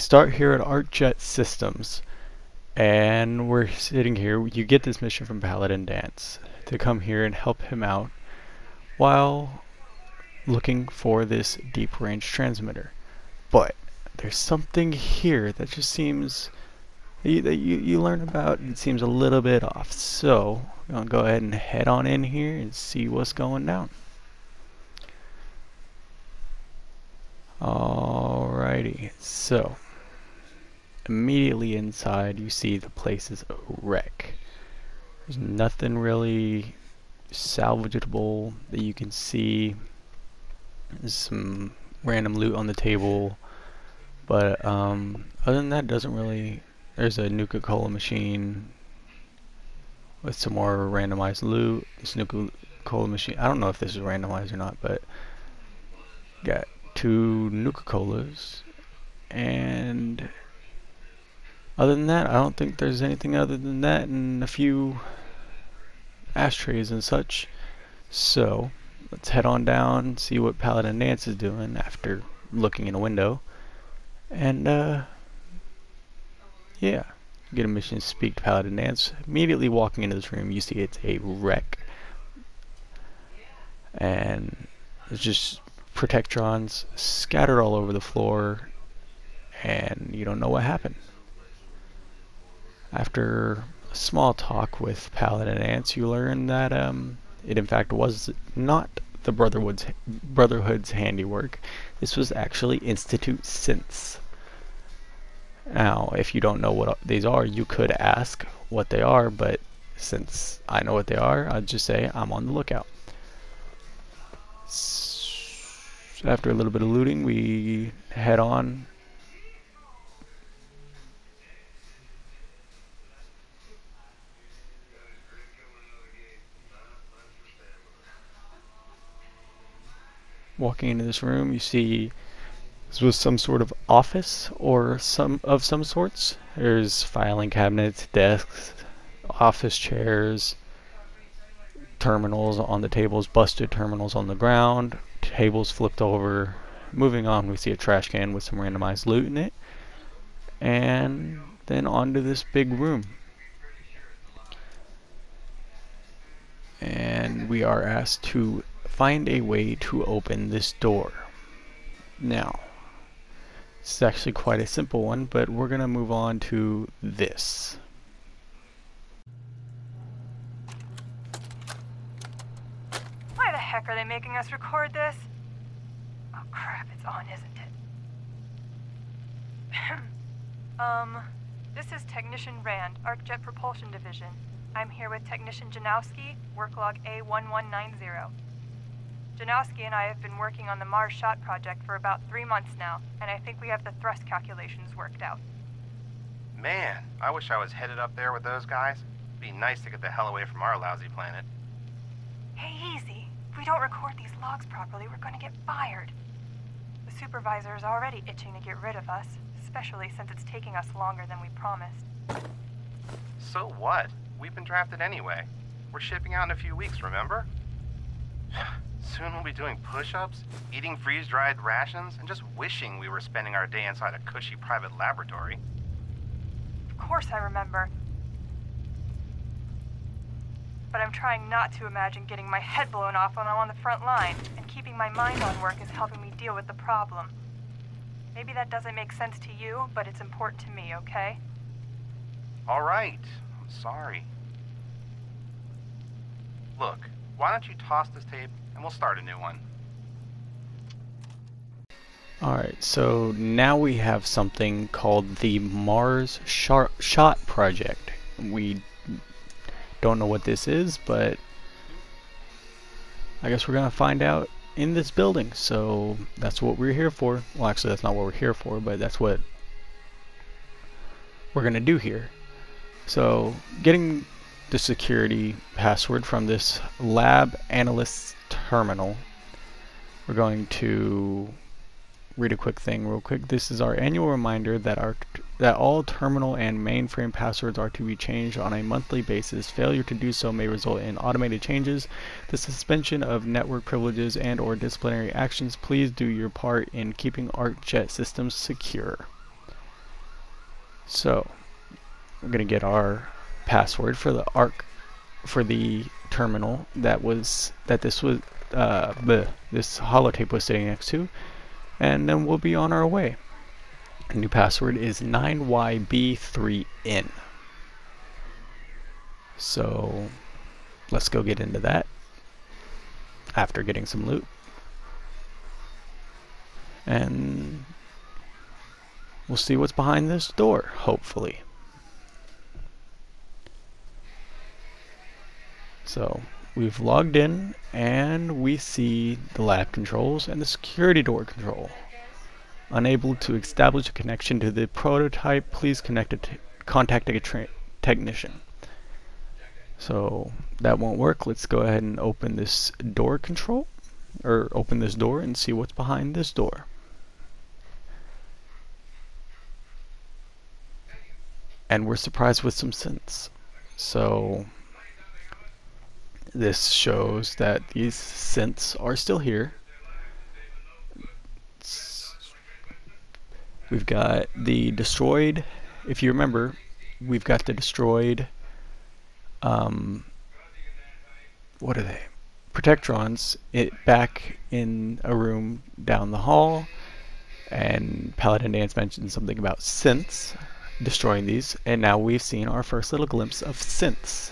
start here at ArcJet Systems, and we're sitting here. You get this mission from Paladin Dance to come here and help him out while looking for this deep range transmitter. But there's something here that just seems that you learn about. It seems a little bit off. So I'm gonna go ahead and head on in here and see what's going down. Alrighty, so immediately inside you see the place is a wreck. There's nothing really salvageable that you can see. There's some random loot on the table, but other than that, doesn't really. There's a Nuka-Cola machine with some more randomized loot. This Nuka-Cola machine, I don't know if this is randomized or not, but got 2 Nuka-Colas, and other than that, I don't think there's anything other than that, and a few ashtrays and such. So let's head on down, see what Paladin Dance is doing after looking in a window, and yeah, get a mission to speak to Paladin Dance. Immediately walking into this room, you see it's a wreck, and it's just protectrons scattered all over the floor, and you don't know what happened. After a small talk with Paladin Dance, you learn that it in fact was not the Brotherhood's handiwork. This was actually Institute synths. Now, if you don't know what these are, you could ask what they are, but since I know what they are, I'll just say I'm on the lookout. After a little bit of looting, we head on. Walking into this room, you see this was some sort of office or some sorts. There's filing cabinets, desks, office chairs, terminals on the tables, busted terminals on the ground, tables flipped over. Moving on, we see a trash can with some randomized loot in it, and then onto this big room. And we are asked to find a way to open this door. Now, it's actually quite a simple one, but we're gonna move on to this. Why the heck are they making us record this? Oh crap, it's on, isn't it? This is Technician Rand, ArcJet Propulsion Division. I'm here with Technician Janowski, work log A1190. Janowski and I have been working on the Mars Shot project for about 3 months now, and I think we have the thrust calculations worked out. Man, I wish I was headed up there with those guys. It'd be nice to get the hell away from our lousy planet. Hey, easy. If we don't record these logs properly, we're going to get fired. The supervisor is already itching to get rid of us, especially since it's taking us longer than we promised. So what? We've been drafted anyway. We're shipping out in a few weeks, remember? Soon we'll be doing push-ups, eating freeze-dried rations, and just wishing we were spending our day inside a cushy private laboratory. Of course I remember. But I'm trying not to imagine getting my head blown off when I'm on the front line, and keeping my mind on work is helping me deal with the problem. Maybe that doesn't make sense to you, but it's important to me, okay? All right. I'm sorry. Look, why don't you toss this tape and we'll start a new one. Alright, so now we have something called the Mars Shot project. We don't know what this is, but I guess we're gonna find out in this building. So that's what we're here for. Well, actually that's not what we're here for, but that's what we're gonna do here. So getting the security password from this lab analyst terminal, we're going to read a quick thing real quick. This is our annual reminder that all terminal and mainframe passwords are to be changed on a monthly basis. Failure to do so may result in automated changes, the suspension of network privileges, and or disciplinary actions. Please do your part in keeping ArcJet Systems secure. So we're gonna get our password for the terminal that this holotape was sitting next to, and then we'll be on our way. The new password is 9YB3N. So let's go get into that after getting some loot. And we'll see what's behind this door, hopefully. So we've logged in and we see the lab controls and the security door control. Unable to establish a connection to the prototype, please contact a technician. So that won't work. Let's go ahead and open this door control, or open this door and see what's behind this door. And we're surprised with some synths. So this shows that these synths are still here. We've got the destroyed, if you remember, we've got the destroyed, what are they? Protectrons back in a room down the hall, and Paladin Dance mentioned something about synths, destroying these, and now we've seen our first little glimpse of synths.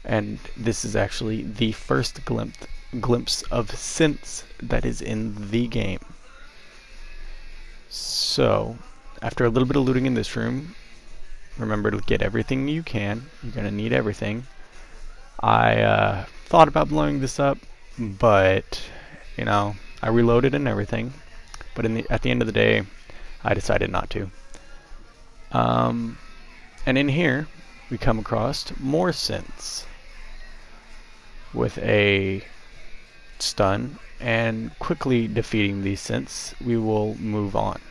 And this is actually the first glimpse of synths that is in the game. So, after a little bit of looting in this room, remember to get everything you can. You're going to need everything. I thought about blowing this up, but, you know, I reloaded and everything. But at the end of the day, I decided not to. And in here, we come across more synths with a stun, and quickly defeating these synths, we will move on.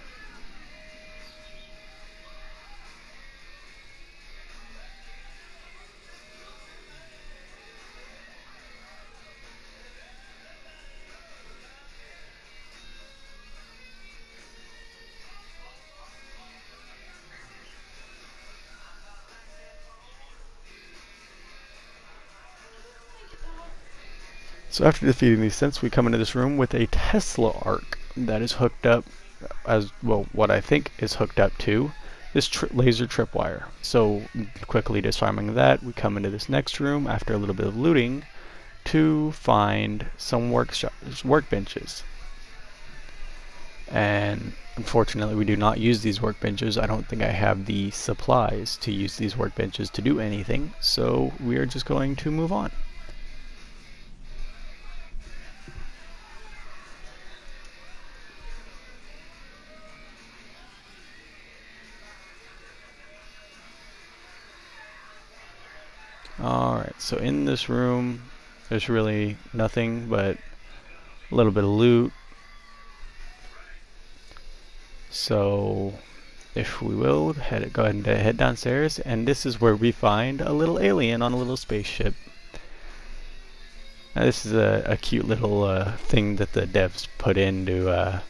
So after defeating these synths, we come into this room with a Tesla arc that is hooked up, as well, what I think is hooked up to this laser tripwire. So quickly disarming that, we come into this next room after a little bit of looting to find some workbenches. And unfortunately we do not use these workbenches. I don't think I have the supplies to use these workbenches to do anything, so we are just going to move on. Alright, so in this room there's really nothing but a little bit of loot. So if we will, go ahead and head downstairs, and this is where we find a little alien on a little spaceship. Now this is a cute little thing that the devs put in to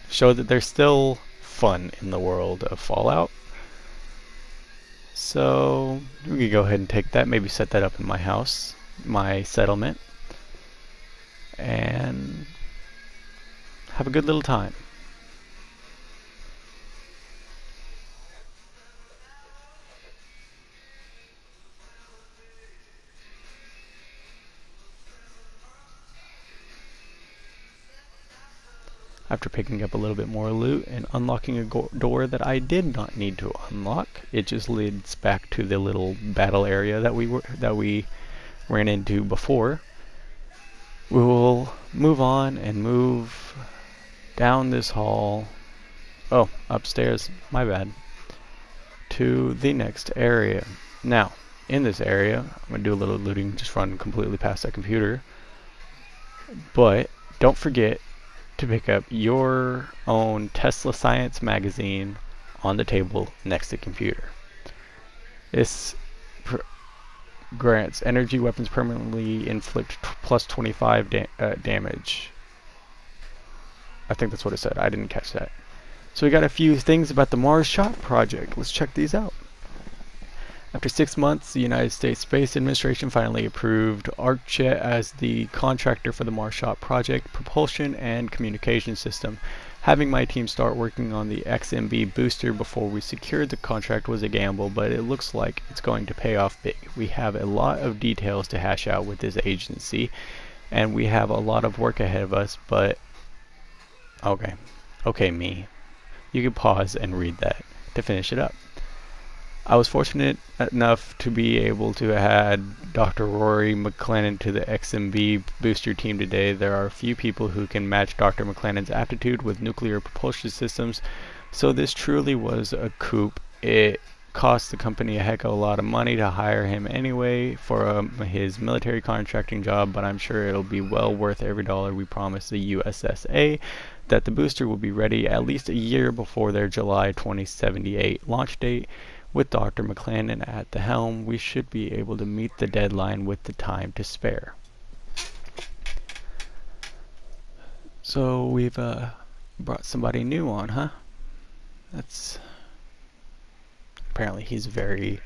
show that there's still fun in the world of Fallout. So we could go ahead and take that, maybe set that up in my house, my settlement, and have a good little time. After picking up a little bit more loot and unlocking a door that I did not need to unlock, it just leads back to the little battle area that we ran into before. We will move on and move down this hall. Oh, upstairs, my bad. To the next area. Now, in this area, I'm going to do a little looting, just run completely past that computer. But don't forget to pick up your own Tesla Science magazine on the table next to the computer. This grants energy weapons permanently inflict plus 25 damage. I think that's what it said. I didn't catch that. So we got a few things about the Mars Shot project. Let's check these out. After 6 months, the United States Space Administration finally approved ArcJet as the contractor for the Mars Shot project, propulsion and communication system. Having my team start working on the XMB booster before we secured the contract was a gamble, but it looks like it's going to pay off big. We have a lot of details to hash out with this agency, and we have a lot of work ahead of us, but okay, me. You can pause and read that to finish it up. I was fortunate enough to be able to add Dr. Rory McLennan to the XMB booster team today. There are a few people who can match Dr. McLennan's aptitude with nuclear propulsion systems, so this truly was a coup. It cost the company a heck of a lot of money to hire him anyway for his military contracting job, but I'm sure it'll be well worth every dollar we promised the USSA that the booster will be ready at least a year before their July 2078 launch date. With Dr. McLennan at the helm, we should be able to meet the deadline with the time to spare. So we've brought somebody new on, huh? That's apparently he's very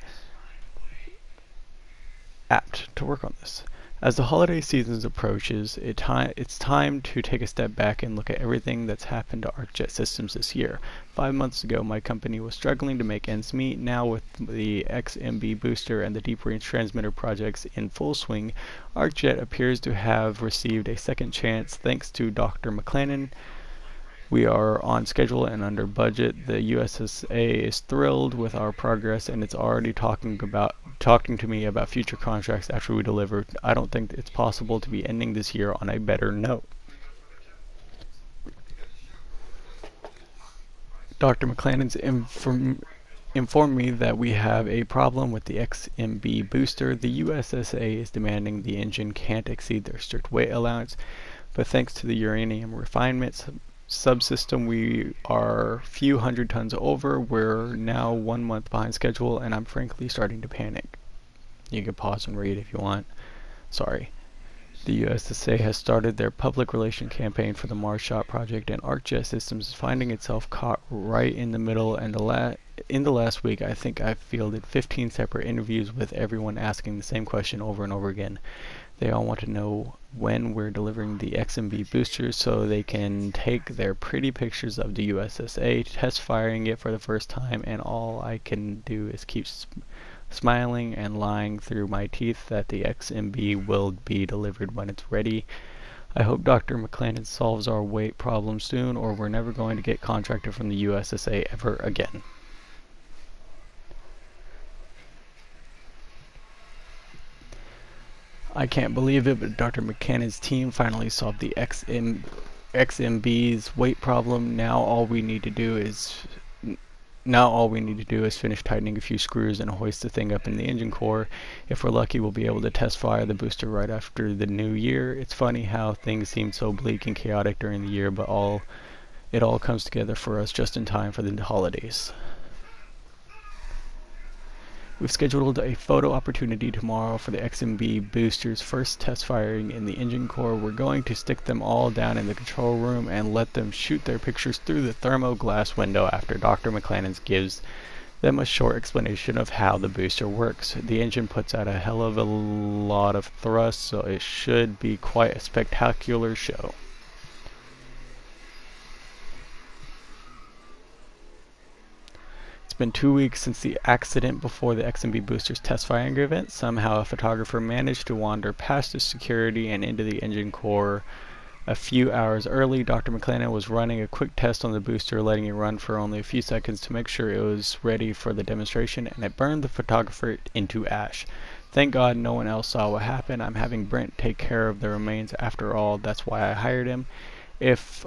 apt to work on this. As the holiday season approaches, it's time to take a step back and look at everything that's happened to ArcJet Systems this year. 5 months ago, my company was struggling to make ends meet. Now with the XMB booster and the deep range transmitter projects in full swing, ArcJet appears to have received a second chance thanks to Dr. McLennan. We are on schedule and under budget. The USSA is thrilled with our progress, and it's already talking to me about future contracts after we deliver. I don't think it's possible to be ending this year on a better note. Dr. McLennan's informed me that we have a problem with the XMB booster. The USSA is demanding the engine can't exceed their strict weight allowance, but thanks to the uranium refinement subsystem, we are a few hundred tons over. We're now 1 month behind schedule, and I'm frankly starting to panic. You can pause and read if you want. Sorry. The USSA has started their public relations campaign for the Mars Shot project, and ArcJet Systems is finding itself caught right in the middle. And in the last week, I think I've fielded 15 separate interviews with everyone asking the same question over and over again. They all want to know when we're delivering the XMB boosters so they can take their pretty pictures of the USSA test firing it for the first time, and all I can do is keep smiling and lying through my teeth that the XMB will be delivered when it's ready. I hope Dr. McLennan solves our weight problem soon, or we're never going to get contracted from the USSA ever again. I can't believe it, but Dr. McLennan's team finally solved the XMB's weight problem. Now all we need to do is finish tightening a few screws and hoist the thing up in the engine core. If we're lucky, we'll be able to test fire the booster right after the new year. It's funny how things seem so bleak and chaotic during the year, but it all comes together for us just in time for the holidays. We've scheduled a photo opportunity tomorrow for the XMB boosters' first test firing in the engine core. We're going to stick them all down in the control room and let them shoot their pictures through the thermoglass window after Dr. McLennan gives them a short explanation of how the booster works. The engine puts out a hell of a lot of thrust, so it should be quite a spectacular show. It's been 2 weeks since the accident before the XMB booster's test firing event. Somehow a photographer managed to wander past the security and into the engine core a few hours early. Dr. McLennan was running a quick test on the booster, letting it run for only a few seconds to make sure it was ready for the demonstration, and it burned the photographer into ash. Thank God no one else saw what happened. I'm having Brent take care of the remains after all. That's why I hired him. If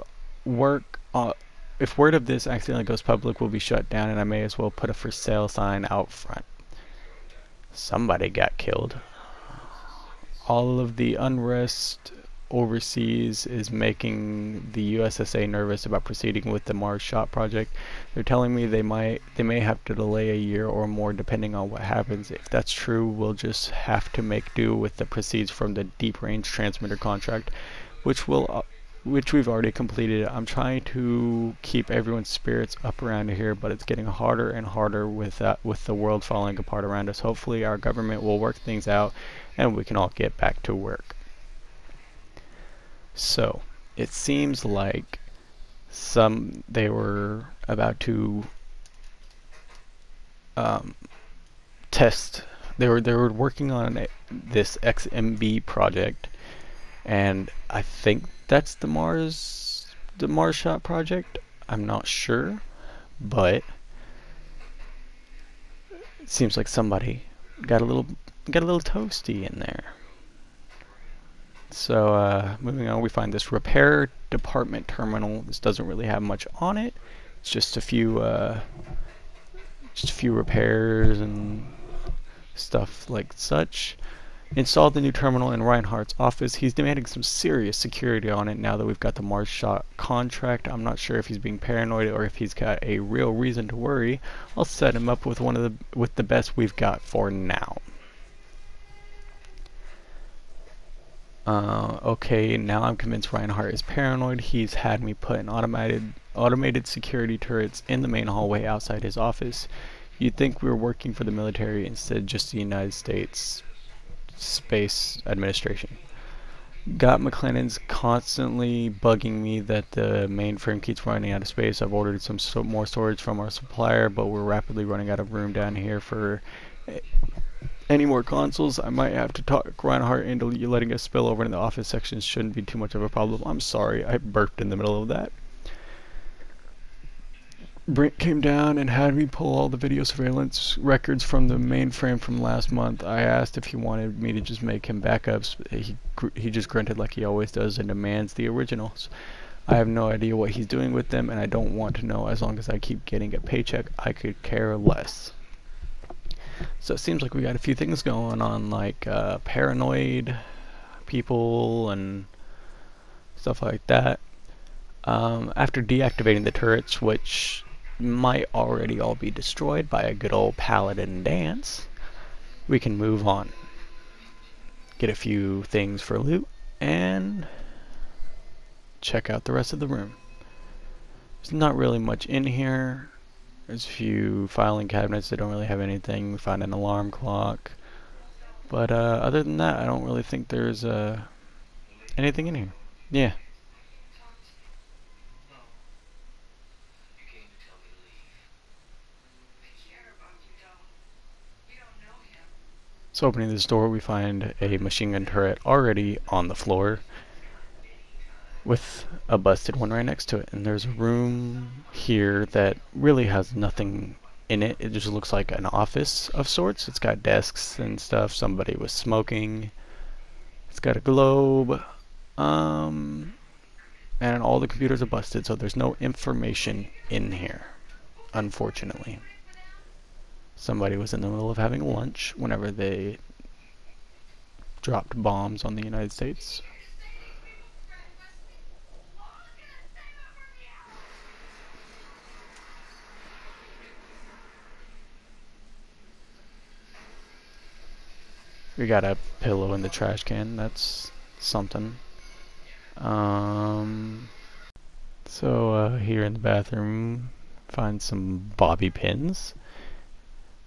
word of this accidentally goes public, we'll be shut down, and I may as well put a for sale sign out front. Somebody got killed. All of the unrest overseas is making the USSA nervous about proceeding with the Mars Shot project. They're telling me they may have to delay a year or more depending on what happens. If that's true, we'll just have to make do with the proceeds from the deep range transmitter contract, which will which we've already completed. I'm trying to keep everyone's spirits up around here, but it's getting harder and harder with the world falling apart around us. Hopefully our government will work things out and we can all get back to work. So it seems like they were about to test. They were working on this XMB project, and I think that's the Mars shot project. I'm not sure, but it seems like somebody got a little toasty in there. So moving on, we find this repair department terminal. This doesn't really have much on it. It's just a few repairs and stuff like such. Installed the new terminal in Reinhardt's office. He's demanding some serious security on it now that we've got the Mars shot contract. I'm not sure if he's being paranoid or if he's got a real reason to worry. I'll set him up with the best we've got for now. Okay, now I'm convinced Reinhardt is paranoid. He's had me put in automated security turrets in the main hallway outside his office. You'd think we were working for the military instead just the United States Space Administration. Got McLennan's constantly bugging me that the mainframe keeps running out of space. I've ordered some more storage from our supplier, but we're rapidly running out of room down here for any more consoles. I might have to talk Reinhardt into letting us spill over in the office sections. Shouldn't be too much of a problem. I'm sorry, I burped in the middle of that. Brent came down and had me pull all the video surveillance records from the mainframe from last month. I asked if he wanted me to just make him backups. He just grunted like he always does and demands the originals. I have no idea what he's doing with them, and I don't want to know. As long as I keep getting a paycheck, I could care less. So it seems like we got a few things going on, like paranoid people and stuff like that. After deactivating the turrets, which might already all be destroyed by a good old paladin dance, we can move on. Get a few things for loot and check out the rest of the room. There's not really much in here. There's a few filing cabinets that don't really have anything. We found an alarm clock. But other than that, I don't really think there's anything in here. Yeah. So opening this door, we find a machine gun turret already on the floor with a busted one right next to it. And there's a room here that really has nothing in it. It just looks like an office of sorts. It's got desks and stuff. Somebody was smoking. It's got a globe. And all the computers are busted, so there's no information in here, unfortunately. Somebody was in the middle of having lunch whenever they dropped bombs on the United States. We got a pillow in the trash can. That's something. So here in the bathroom, find some bobby pins.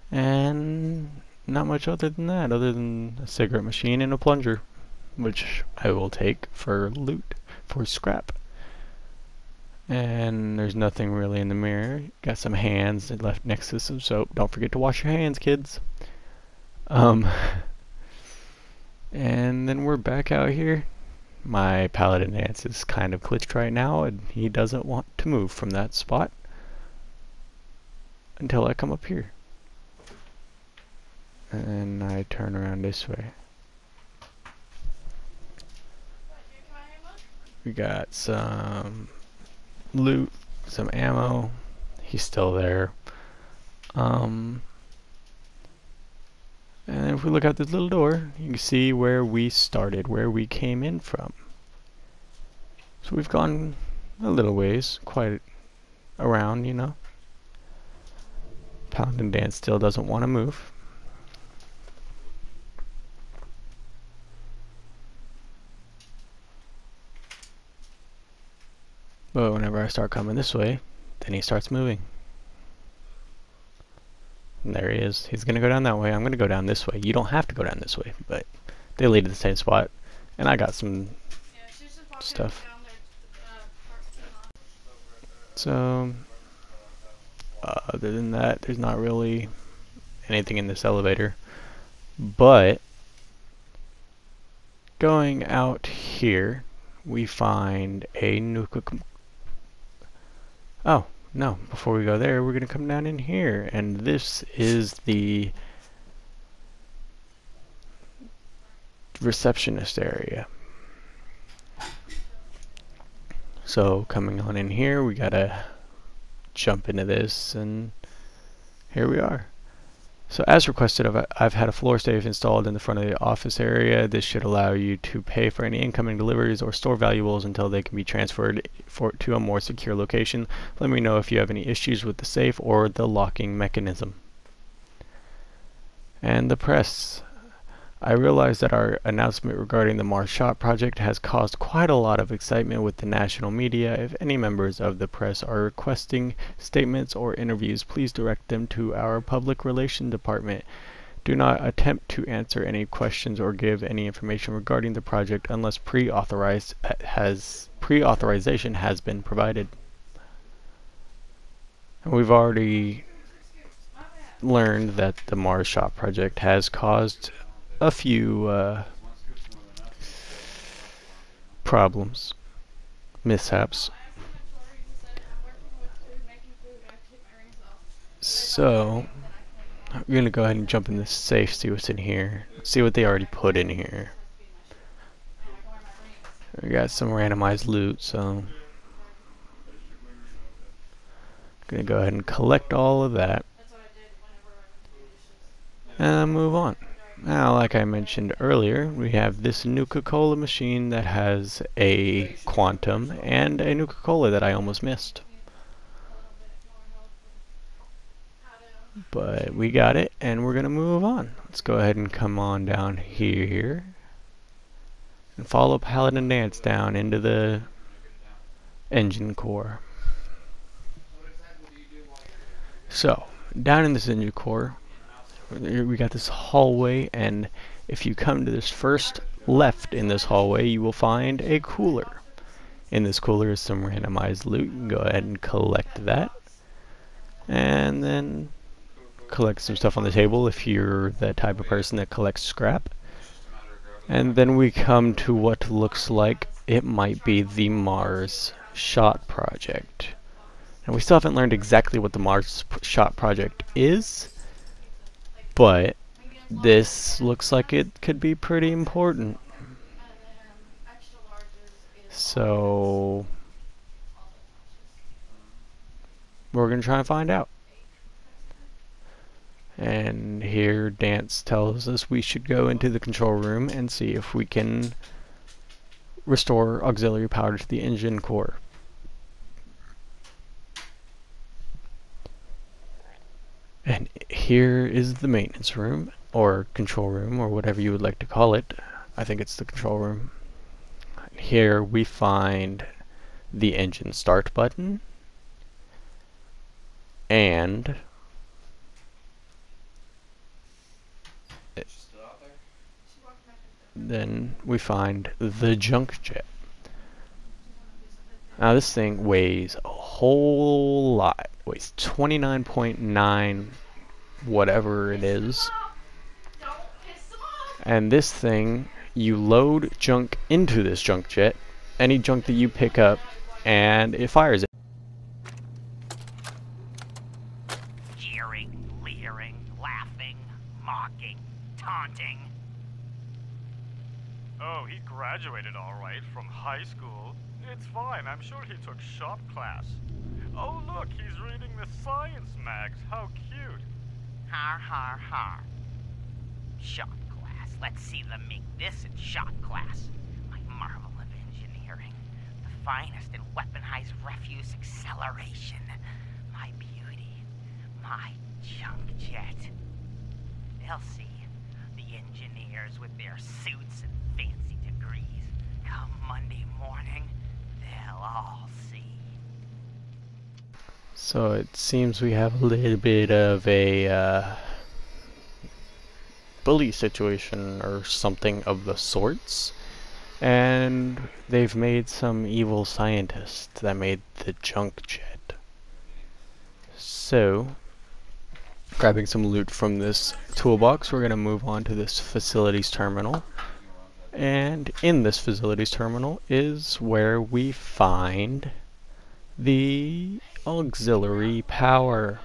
And not much other than that, other than a cigarette machine and a plunger, which I will take for loot, for scrap. And there's nothing really in the mirror. Got some hands left next to some soap. Don't forget to wash your hands, kids. And then we're back out here. My paladin dance is kind of glitched right now, and he doesn't want to move from that spot until I come up here. And I turn around this way. We got some loot, some ammo. He's still there. And if we look out this little door, you can see where we started, where we came in from. So we've gone a little ways, quite around, you know. Paladin Dan still doesn't want to move. But whenever I start coming this way, then he starts moving. And there he is. He's going to go down that way. I'm going to go down this way. You don't have to go down this way, but they lead to the same spot. And I got some stuff. So, other than that, there's not really anything in this elevator. But, going out here, we find a nuclear... Oh, no. Before we go there, we're going to come down in here. And this is the receptionist area. So coming on in here, we gotta jump into this, and here we are. So as requested, I've had a floor safe installed in the front of the office area. This should allow you to pay for any incoming deliveries or store valuables until they can be transferred to a more secure location. Let me know if you have any issues with the safe or the locking mechanism. And the press. I realize that our announcement regarding the Mars Shot project has caused quite a lot of excitement with the national media. If any members of the press are requesting statements or interviews, please direct them to our public relations department. Do not attempt to answer any questions or give any information regarding the project unless pre-authorization has been provided. And we've already learned that the Mars Shot project has caused a few problems, mishaps. So, I'm going to go ahead and jump in this safe, see what's in here, see what they already put in here. We got some randomized loot, so I'm going to go ahead and collect all of that and move on. Now, like I mentioned earlier, we have this Nuka-Cola machine that has a quantum and a Nuka-Cola that I almost missed. But we got it, and we're going to move on. Let's go ahead and come on down here and follow Paladin Dance down into the engine core. So, down in this engine core, we got this hallway, and if you come to this first left in this hallway, you will find a cooler. In this cooler is some randomized loot. You can go ahead and collect that, and then collect some stuff on the table if you're the type of person that collects scrap. And then we come to what looks like it might be the Mars Shot project. And we still haven't learned exactly what the Mars Shot project is, but this looks like it could be pretty important. So we're going to try and find out. And here Dance tells us we should go into the control room and see if we can restore auxiliary power to the engine core. And here is the maintenance room, or control room, or whatever you would like to call it. I think it's the control room. Here we find the engine start button, and then we find the junk jet. Now this thing weighs a whole lot. It weighs 29.9 whatever it is. And this thing, you load junk into this junk jet, any junk that you pick up, and it fires it. Jeering, leering, laughing, mocking, taunting. Oh, he graduated all right from high school. It's fine, I'm sure he took shop class. Oh look, he's reading the science mags. How cute. Har har har. Shop class. Let's see them make this in shop class. My marvel of engineering. The finest in weaponized refuse acceleration. My beauty. My junk jet. They'll see. The engineers with their suits and fancy degrees. Come Monday morning, they'll all see. So it seems we have a little bit of a bully situation or something of the sorts. And they've made some evil scientists that made the junk jet. So, grabbing some loot from this toolbox, we're going to move on to this facilities terminal. And in this facilities terminal is where we find the auxiliary power.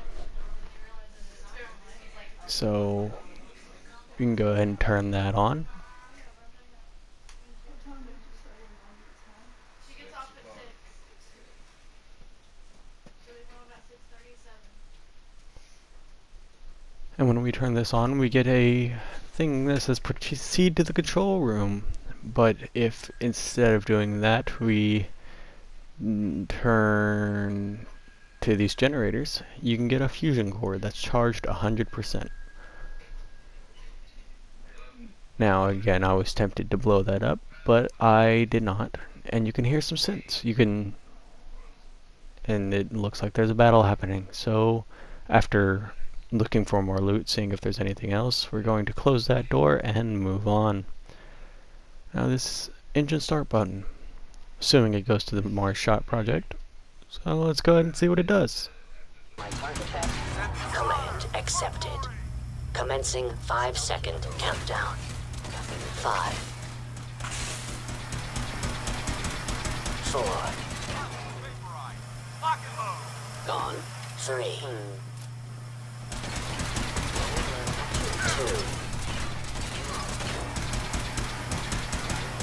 So you can go ahead and turn that on. And when we turn this on, we get a thing that says proceed to the control room. But if instead of doing that, we turn to these generators, you can get a fusion core that's charged 100%. Now again, I was tempted to blow that up, but I did not. And you can hear some synths. And it looks like there's a battle happening. So after looking for more loot, seeing if there's anything else, we're going to close that door and move on. Now this engine start button, assuming it goes to the Mars Shot project. So let's go ahead and see what it does. Command accepted. Commencing 5-second countdown. 5, 4, gone. 3, 2,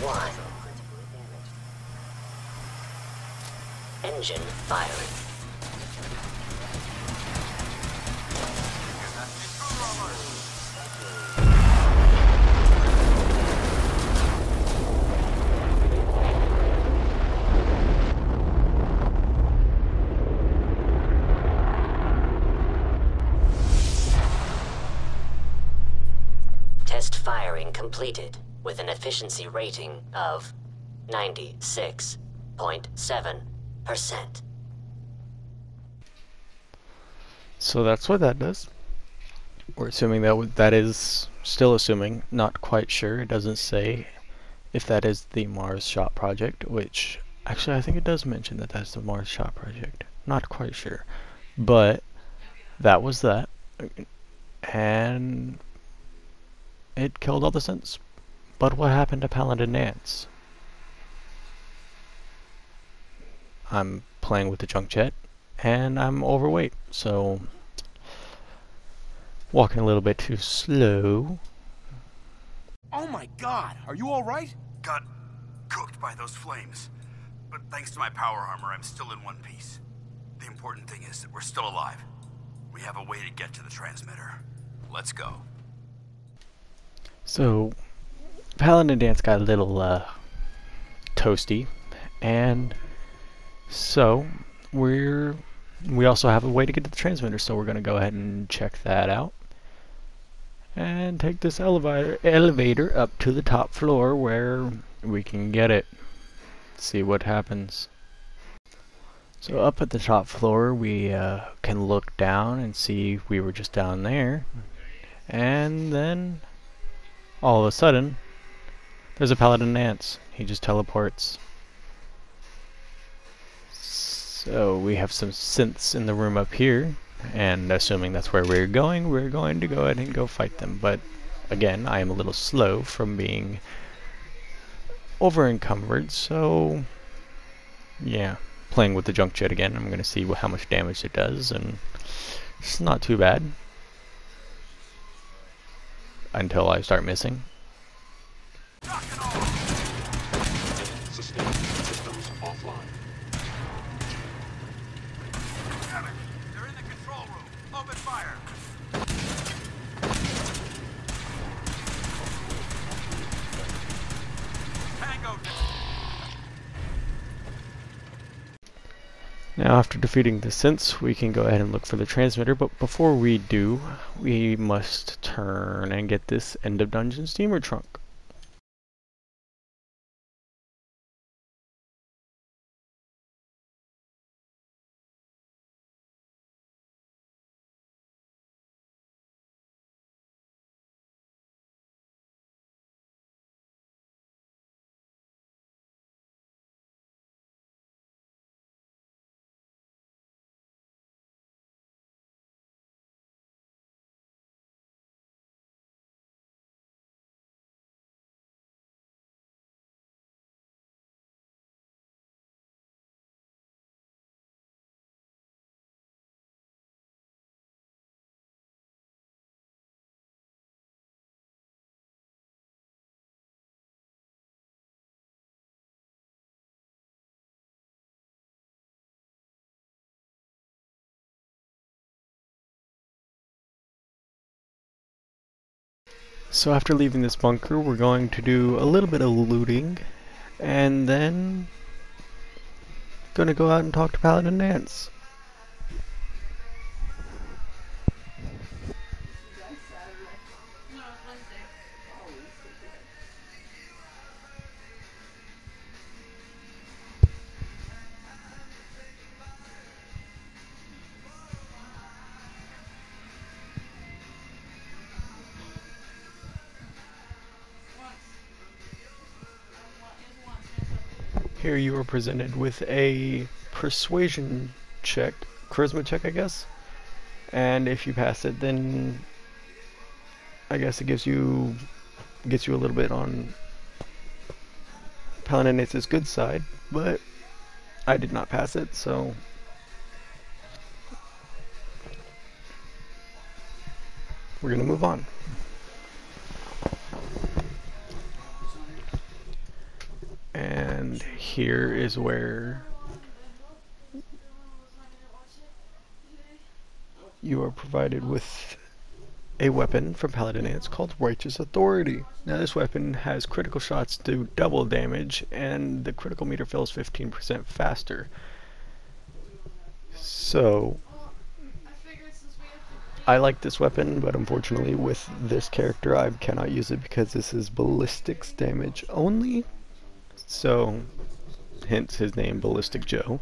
1. Engine firing. Test firing completed with an efficiency rating of 96.7%. So that's what that does. We're assuming that is still assuming, not quite sure. It doesn't say if that is the Mars Shot project, which actually I think it does mention that that's the Mars Shot project. Not quite sure, but that was that, and it killed all the synths. But what happened to Paladin Dance? I'm playing with the junk jet, and I'm overweight, so walking a little bit too slow. Oh my god, are you alright? Got cooked by those flames. But thanks to my power armor, I'm still in one piece. The important thing is that we're still alive. We have a way to get to the transmitter. Let's go. So, Paladin Dance got a little toasty, and so we also have a way to get to the transmitter, so we're going to go ahead and check that out. And take this elevator up to the top floor where we can get it. See what happens. So up at the top floor we can look down and see we were just down there. And then all of a sudden there's a Paladin Dance. He just teleports. So we have some synths in the room up here. And assuming that's where we're going to go ahead and go fight them. But again, I am a little slow from being over-encumbered, so yeah, playing with the junk jet again. I'm going to see how much damage it does, and it's not too bad until I start missing. Systems offline. They're in the control room. Open fire. Tango. Now after defeating the synths, we can go ahead and look for the transmitter, but before we do, we must turn and get this end of dungeon steamer trunk. So after leaving this bunker, we're going to do a little bit of looting, and then gonna go out and talk to Paladin Nance. Here you are presented with a persuasion check, charisma check, I guess. And if you pass it, then I guess it gets you a little bit on Paladin Nance's good side, but I did not pass it, so we're gonna move on. And here is where you are provided with a weapon from Paladin Nance called Righteous Authority. Now this weapon has critical shots do double damage, and the critical meter fills 15% faster. So I like this weapon, but unfortunately with this character I cannot use it because this is ballistics damage only. So hence his name, Ballistic Joe.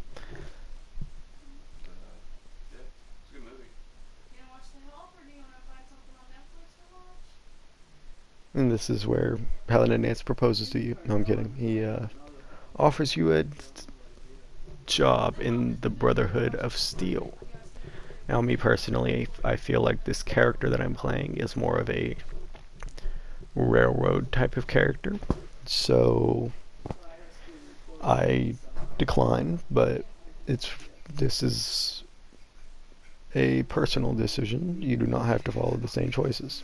And this is where Paladin Nance proposes to you. No, I'm kidding. He offers you a job in the Brotherhood of Steel. Now, me personally, I feel like this character that I'm playing is more of a railroad type of character. So I decline, but this is a personal decision. You do not have to follow the same choices.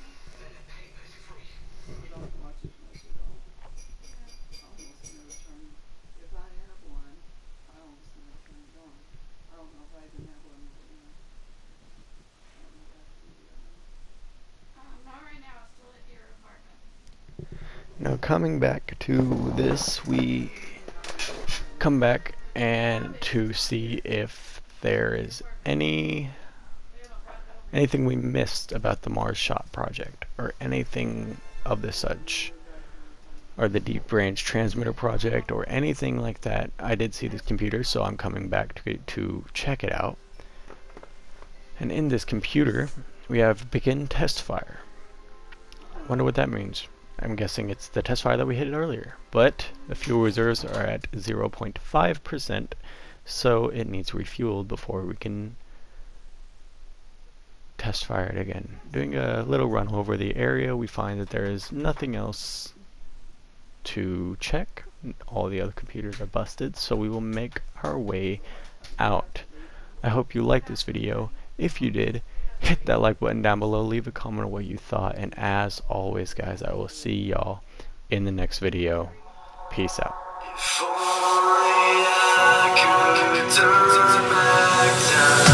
Now coming back to this, we come back and to see if there is anything we missed about the Mars Shot project, or anything of the such, or the Deep Range Transmitter project, or anything like that. I did see this computer, so I'm coming back to check it out. And in this computer, we have begin test fire. Wonder what that means. I'm guessing it's the test fire that we hit earlier, but the fuel reserves are at 0.5%, so it needs refueled before we can test fire it again. Doing a little run over the area, we find that there is nothing else to check. All the other computers are busted, so we will make our way out. I hope you liked this video. If you did, hit that like button down below, leave a comment on what you thought, and as always guys, I will see y'all in the next video. Peace out. If only I could turn back time.